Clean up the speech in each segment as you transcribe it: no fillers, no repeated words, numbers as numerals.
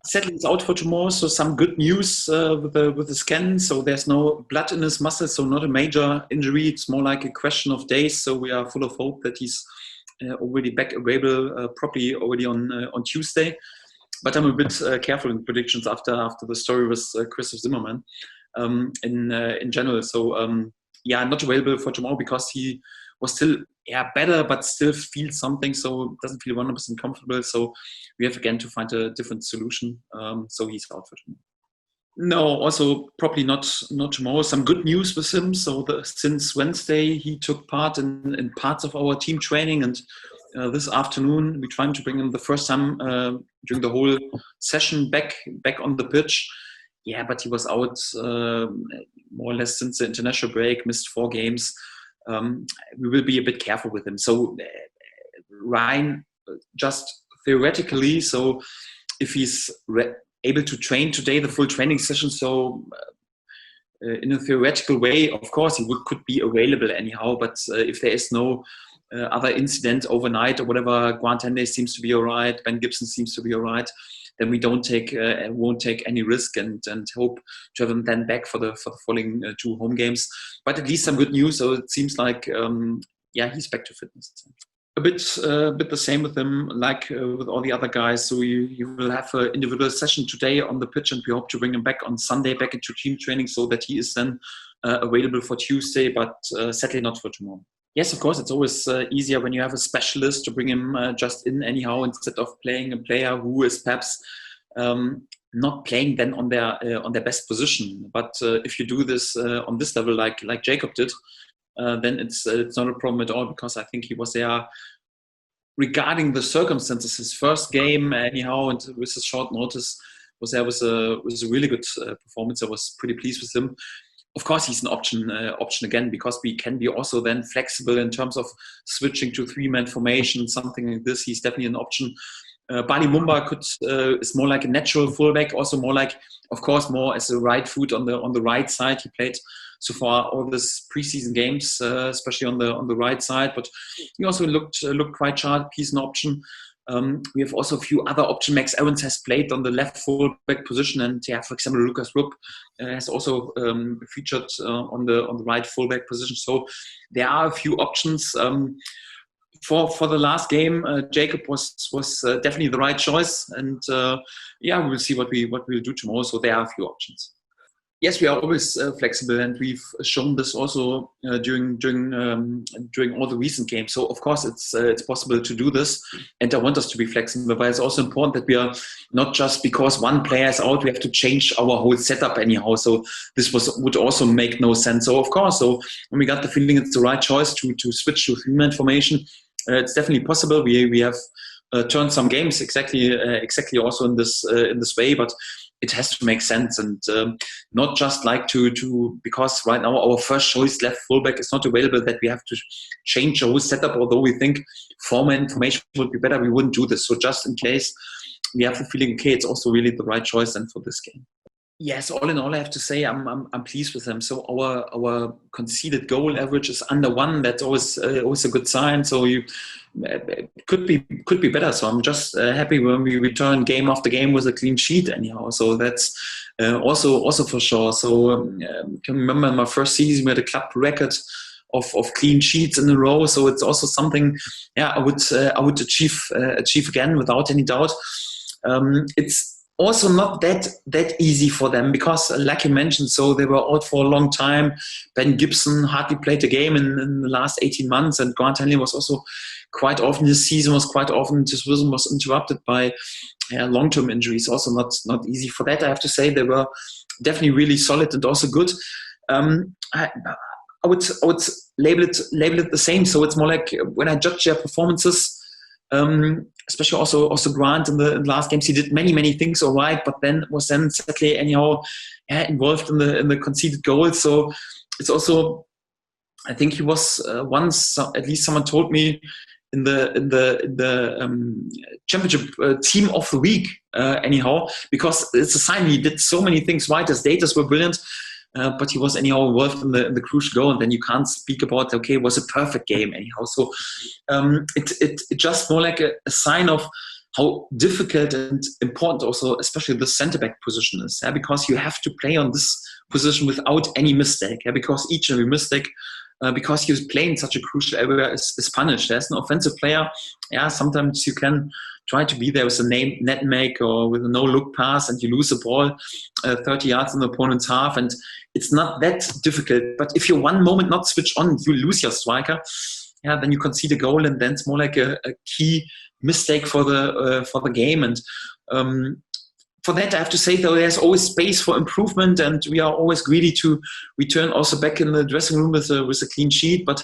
Sadly, he's out for tomorrow, so some good news with the scan. So there's no blood in his muscles, so not a major injury. It's more like a question of days. So we are full of hope that he's already back available properly already on Tuesday. But I'm a bit careful in predictions after the story with Christoph Zimmermann in general. So not available for tomorrow because he was still better, but still feels something. So doesn't feel 100% comfortable. So we have again to find a different solution. So he's out for tomorrow. No, also probably not tomorrow. Some good news with him. So since Wednesday, he took part in parts of our team training, and this afternoon we're trying to bring him the first time during the whole session back on the pitch. Yeah, but he was out more or less since the international break, missed 4 games. We will be a bit careful with him. So Ryan, just theoretically, so if he's able to train today, the full training session, so in a theoretical way, of course, he could be available anyhow. But if there is no other incident overnight or whatever, Grant Henley seems to be all right, Ben Gibson seems to be all right, then we won't take any risk and hope to have him then back for the following 2 home games. But at least some good news. So it seems like he's back to fitness. A bit the same with him, like with all the other guys. So you will have an individual session today on the pitch, and we hope to bring him back on Sunday back into team training so that he is then available for Tuesday, but sadly not for tomorrow. Yes, of course, it's always easier when you have a specialist to bring him just in anyhow instead of playing a player who is perhaps not playing then on their best position. But if you do this on this level, like Jacob did, then it's not a problem at all, because I think he was there regarding the circumstances. His first game anyhow, and with a short notice, was a really good performance. I was pretty pleased with him. Of course, he's an option again, because we can be also then flexible in terms of switching to 3-man formation, something like this. He's definitely an option. Bali Mumba is more like a natural fullback, also more like, of course, more as a right foot on the right side. He played so far all these preseason games, especially on the right side, but he also looked quite sharp. He's an option. We have also a few other options. Max Evans has played on the left fullback position, and for example, Lucas Rupp has also featured on the right fullback position. So there are a few options. For the last game, Jacob was definitely the right choice, and we will see what we'll do tomorrow. So there are a few options. Yes, we are always flexible, and we've shown this also during all the recent games. So of course it's possible to do this, and I want us to be flexible. But it's also important that we are not just because one player is out, we have to change our whole setup anyhow. So this would also make no sense. So of course, so when we got the feeling it's the right choice to switch to 3-man formation, it's definitely possible. We have turned some games exactly also in this way, but it has to make sense, and not just like to because right now our first choice left fullback is not available, that we have to change our whole setup. Although we think 4-man formation would be better, we wouldn't do this. So just in case we have the feeling, okay, it's also really the right choice then for this game. Yes, all in all, I have to say I'm pleased with them. So our conceded goal average is under 1. That's always a good sign. So you could be better. So I'm just happy when we return game after game with a clean sheet anyhow. So that's also for sure. So can remember in my first season we had a club record of clean sheets in a row. So it's also something I would achieve again without any doubt. It's also not that easy for them, because like you mentioned, so they were out for a long time. Ben Gibson hardly played a game in the last 18 months, and Grant Henley was also quite often, his season was quite often, his rhythm was interrupted by long-term injuries. Also not easy for that. I have to say they were definitely really solid and also good. I would label it the same. So it's more like when I judge their performances, especially also Grant in the last games, he did many things all right, but then was sadly anyhow involved in the conceded goals. So it's also, I think he was once, at least someone told me, in the championship team of the week anyhow, because it's a sign he did so many things right. His data were brilliant. But he was anyhow involved in the crucial goal, and then you can't speak about, okay, it was a perfect game anyhow. So it just more like a sign of how difficult and important also, especially the center back position is, because you have to play on this position without any mistake, because each and every mistake, because you're playing such a crucial area, is punished. As an offensive player, sometimes you can try to be there with a net make or with a no-look pass, and you lose the ball 30 yards in the opponent's half, and it's not that difficult. But if you one moment not switch on, you lose your striker. Then you concede a goal, and then it's more like a key mistake for the game. And for that, I have to say, though, there's always space for improvement, and we are always greedy to return also back in the dressing room with a clean sheet. But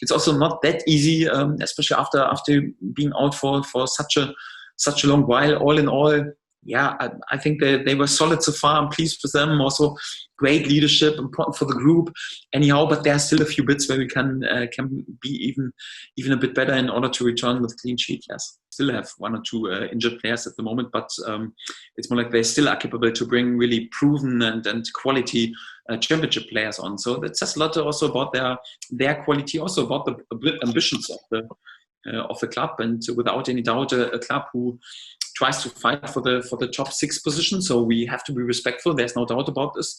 it's also not that easy, especially after being out for such a long while. All in all, I think they were solid so far. I'm pleased with them. Also, great leadership, important for the group. Anyhow, but there are still a few bits where we can be even a bit better in order to return with clean sheet. Yes, still have one or two injured players at the moment, but it's more like they still are capable to bring really proven and quality championship players on. So that says a lot also about their quality, also about the ambitions of the club, and without any doubt, a club who tries to fight for the top 6 position. So we have to be respectful. There's no doubt about this.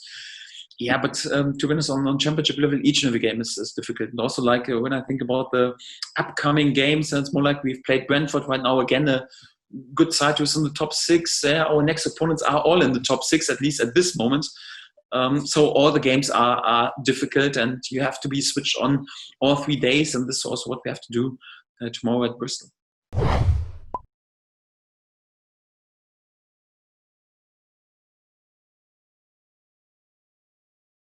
But to be honest, on championship level, each and every game is difficult. And also, like when I think about the upcoming games, it's more like we've played Brentford right now, again, a good side who's in the top 6. Our next opponents are all in the top 6, at least at this moment. So all the games are difficult, and you have to be switched on all 3 days. And this is also what we have to do tomorrow at Bristol.